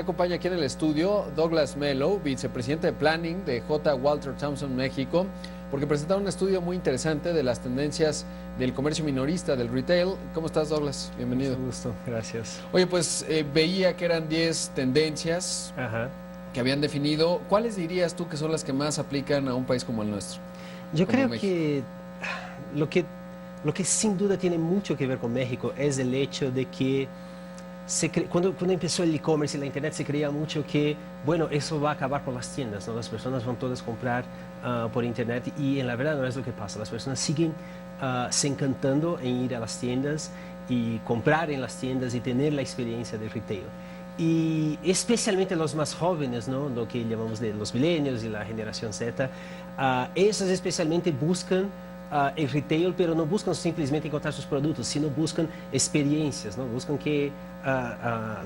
Acompaña aquí en el estudio Douglas Mello, vicepresidente de Planning de J. Walter Thompson, México, porque presentaron un estudio muy interesante de las tendencias del comercio minorista, del retail. ¿Cómo estás, Douglas? Bienvenido. Mucho gusto, gracias. Oye, pues veía que eran 10 tendencias que habían definido. ¿Cuáles dirías tú que son las que más aplican a un país como el nuestro? Yo creo México. que lo que sin duda tiene mucho que ver con México es el hecho de que cuando empezó el e-commerce y la internet se creía mucho que, bueno, eso va a acabar por las tiendas, ¿no? Las personas van todas a comprar por internet y en la verdad no es lo que pasa. Las personas siguen se encantando en ir a las tiendas y comprar en las tiendas y tener la experiencia de retail. Y especialmente los más jóvenes, ¿no? Lo que llamamos de los millennials y la generación Z, esos especialmente buscan el retail, pero no buscan simplemente encontrar sus productos, sino buscan experiencias, ¿no? Buscan que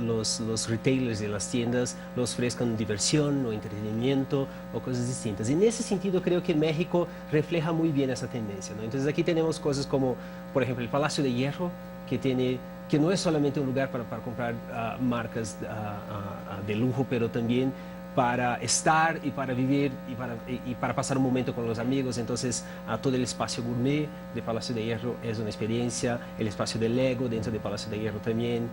los retailers de las tiendas los ofrezcan diversión o entretenimiento o cosas distintas. Y en ese sentido creo que México refleja muy bien esa tendencia, ¿no? Entonces aquí tenemos cosas como, por ejemplo, el Palacio de Hierro, que no es solamente un lugar para comprar marcas de lujo, pero también para estar y para vivir y para pasar un momento con los amigos. Entonces, todo el espacio gourmet de Palacio de Hierro es una experiencia, el espacio de Lego dentro de Palacio de Hierro también.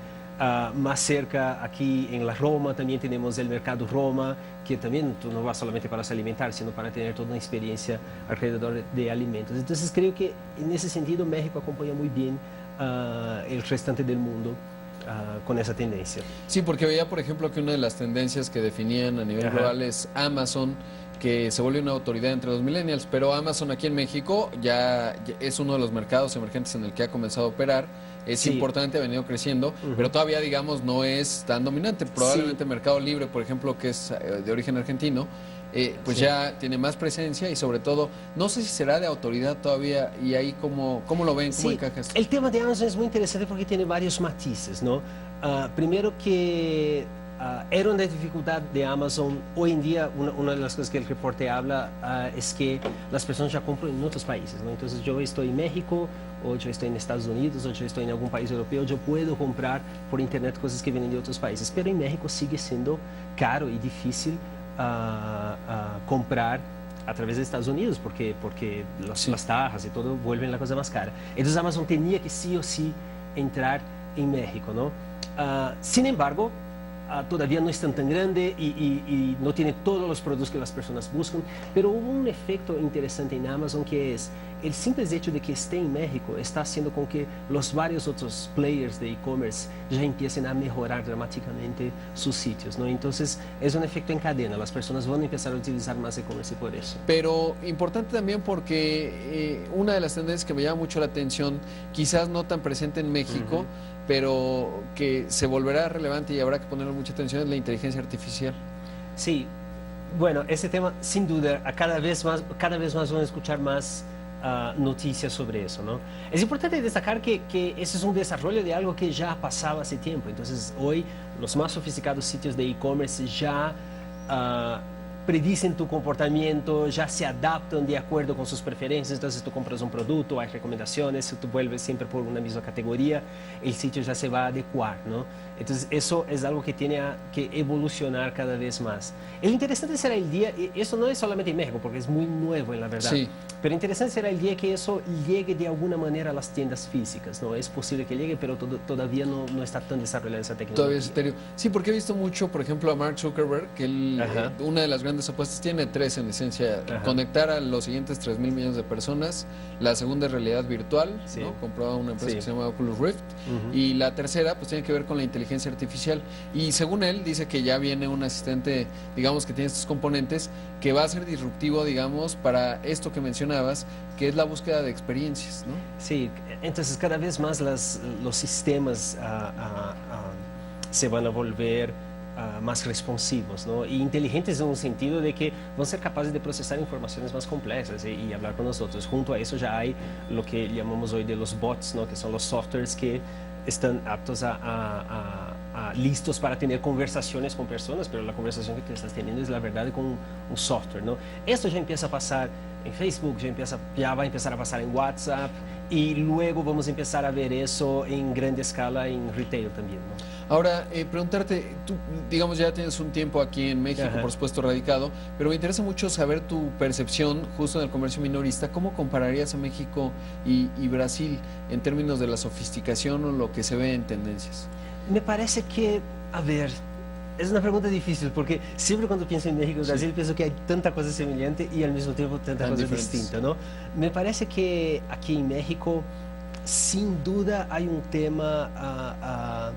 Más cerca, aquí en la Roma, también tenemos el Mercado Roma, que también tú no vas solamente para se alimentar, sino para tener toda una experiencia alrededor de alimentos. Entonces, creo que en ese sentido México acompaña muy bien el restante del mundo con esa tendencia. Sí, porque veía, por ejemplo, que una de las tendencias que definían a nivel global es Amazon, que se vuelve una autoridad entre los millennials, pero Amazon aquí en México ya es uno de los mercados emergentes en el que ha comenzado a operar. Es importante, ha venido creciendo, pero todavía, digamos, no es tan dominante. Probablemente Mercado Libre, por ejemplo, que es de origen argentino, pues ya tiene más presencia y sobre todo, no sé si será de autoridad todavía, y ahí cómo lo ven, cómo encajas. El tema de Amazon es muy interesante porque tiene varios matices, ¿no? Primero que era una dificultad de Amazon. Hoy en día, una de las cosas que el reporte habla es que las personas ya compran en otros países, ¿no? Entonces yo estoy en México, o yo estoy en Estados Unidos, o yo estoy en algún país europeo, yo puedo comprar por internet cosas que vienen de otros países, pero en México sigue siendo caro y difícil comprar a través de Estados Unidos, porque las tajas y todo vuelven la cosa más cara. Entonces Amazon tenía que sí o sí entrar en México, ¿no? Sin embargo, todavía no es tan grande y no tiene todos los productos que las personas buscan, pero hubo un efecto interesante en Amazon, que es el simple hecho de que esté en México está haciendo con que los varios otros players de e-commerce ya empiecen a mejorar dramáticamente sus sitios, ¿no? Entonces es un efecto en cadena, las personas van a empezar a utilizar más e-commerce por eso. Pero importante también porque una de las tendencias que me llama mucho la atención, quizás no tan presente en México, pero que se volverá relevante y habrá que ponerle mucha atención, es la inteligencia artificial. Sí, bueno, ese tema sin duda cada vez más vamos a escuchar más noticias sobre eso, ¿no? Es importante destacar que ese es un desarrollo de algo que ya pasaba hace tiempo. Entonces hoy los más sofisticados sitios de e-commerce ya predicen tu comportamiento, ya se adaptan de acuerdo con sus preferencias. Entonces tú compras un producto, hay recomendaciones, tú vuelves siempre por una misma categoría, el sitio ya se va a adecuar, ¿no? Entonces eso es algo que tiene que evolucionar cada vez más. El interesante será el día, y eso no es solamente en México, porque es muy nuevo en la verdad, pero interesante será el día que eso llegue de alguna manera a las tiendas físicas, ¿no? Es posible que llegue, pero todavía no está tan desarrollada esa tecnología. Todavía es estéreo. Sí, porque he visto mucho, por ejemplo, a Mark Zuckerberg, que una de las grandes apuestas, tiene tres en esencia: conectar a los siguientes 3,000 millones de personas, la segunda es realidad virtual, ¿no? Compró una empresa que se llama Oculus Rift, y la tercera pues tiene que ver con la inteligencia artificial, y según él dice que ya viene un asistente, digamos, que tiene estos componentes, que va a ser disruptivo, digamos, para esto que mencionabas, que es la búsqueda de experiencias, ¿no? Sí, entonces cada vez más los sistemas se van a volver más responsivos, ¿no? Y inteligentes en un sentido de que van a ser capaces de procesar informaciones más complejas y hablar con nosotros. Junto a eso ya hay lo que llamamos hoy de los bots, ¿no? Que son los softwares que están aptos a listos para tener conversaciones con personas, pero la conversación que tú estás teniendo es la verdad con un software, ¿no? Esto ya empieza a pasar en Facebook, ya va a empezar a pasar en WhatsApp y luego vamos a empezar a ver eso en grande escala en retail también, ¿no? Ahora, preguntarte, tú, digamos, ya tienes un tiempo aquí en México, Ajá. por supuesto, radicado, pero me interesa mucho saber tu percepción justo en el comercio minorista. ¿Cómo compararías a México y Brasil en términos de la sofisticación o lo que se ve en tendencias? Me parece que, a ver, es una pregunta difícil porque siempre cuando pienso en México y Brasil pienso que hay tanta cosa semejante y al mismo tiempo tanta cosa distinta, ¿no? Me parece que aquí en México, sin duda, hay un tema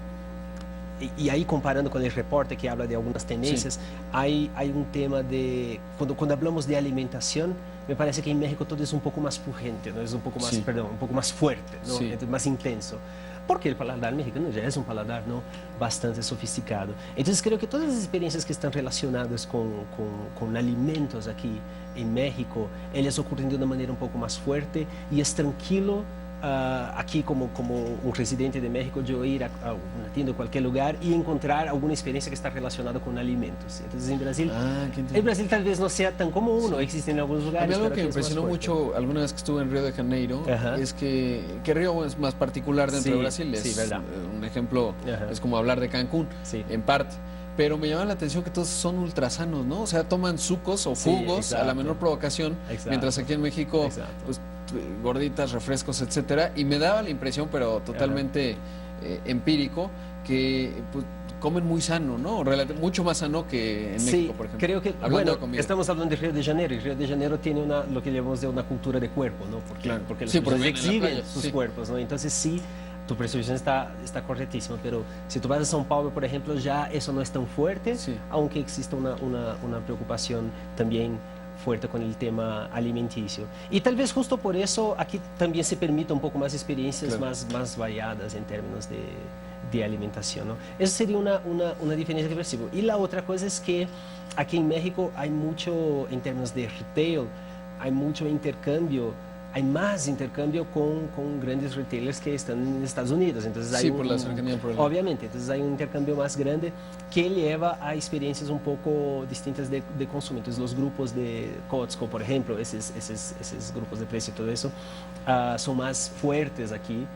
y ahí comparando con el reporte que habla de algunas tendencias, hay un tema de, cuando hablamos de alimentación, me parece que en México todo es un poco más pungente, ¿no? Es un poco más, perdón, un poco más fuerte, ¿no? Entonces, más intenso. Porque el paladar mexicano ya es un paladar, ¿no?, bastante sofisticado. Entonces creo que todas las experiencias que están relacionadas con alimentos aquí en México, ellas ocurren de una manera un poco más fuerte y es tranquilo. Aquí como un residente de México, yo ir a una tienda o cualquier lugar y encontrar alguna experiencia que está relacionada con alimentos. Entonces en Brasil tal vez no sea tan común, no existe en algunos lugares. A mí algo que me impresionó mucho alguna vez que estuve en Río de Janeiro es que Río es más particular dentro de Brasil. Es verdad. Un ejemplo, es como hablar de Cancún, en parte. Pero me llama la atención que todos son ultrasanos, ¿no? O sea, toman sucos o jugos a la menor provocación, mientras aquí en México, pues, gorditas, refrescos, etcétera. Y me daba la impresión, pero totalmente empírico, que pues, comen muy sano, ¿no? Mucho más sano que en México, por ejemplo. Creo que, bueno, estamos hablando de Río de Janeiro, y Río de Janeiro tiene lo que llamamos de una cultura de cuerpo, ¿no? Porque los personas exhiben sus cuerpos, ¿no? Entonces sí, tu percepción está correctísima, pero si tú vas a São Paulo, por ejemplo, ya eso no es tan fuerte, aunque exista una preocupación también fuerte con el tema alimenticio. Y tal vez justo por eso aquí también se permite un poco más experiencias más variadas en términos de alimentación, ¿no? Esa sería una diferencia que percibo. Y la otra cosa es que aquí en México hay mucho, en términos de retail, hay mucho intercambio. Hay más intercambio con grandes retailers que están en Estados Unidos. Entonces hay por la cercanía. Obviamente, entonces hay un intercambio más grande que lleva a experiencias un poco distintas de consumo. Entonces los grupos de Costco, por ejemplo, esos grupos de precio y todo eso, son más fuertes aquí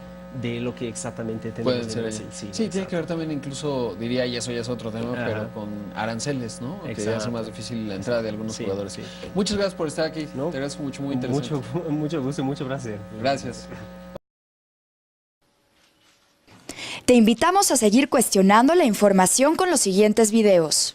de lo que exactamente tenemos en Brasil. Sí, tiene que ver también incluso, diría, y eso ya es otro tema, pero con aranceles, ¿no? Que hace más difícil la entrada de algunos jugadores. Muchas gracias por estar aquí. Te agradezco mucho, muy interesante. Mucho gusto y mucho placer. Gracias. Te invitamos a seguir cuestionando la información con los siguientes videos.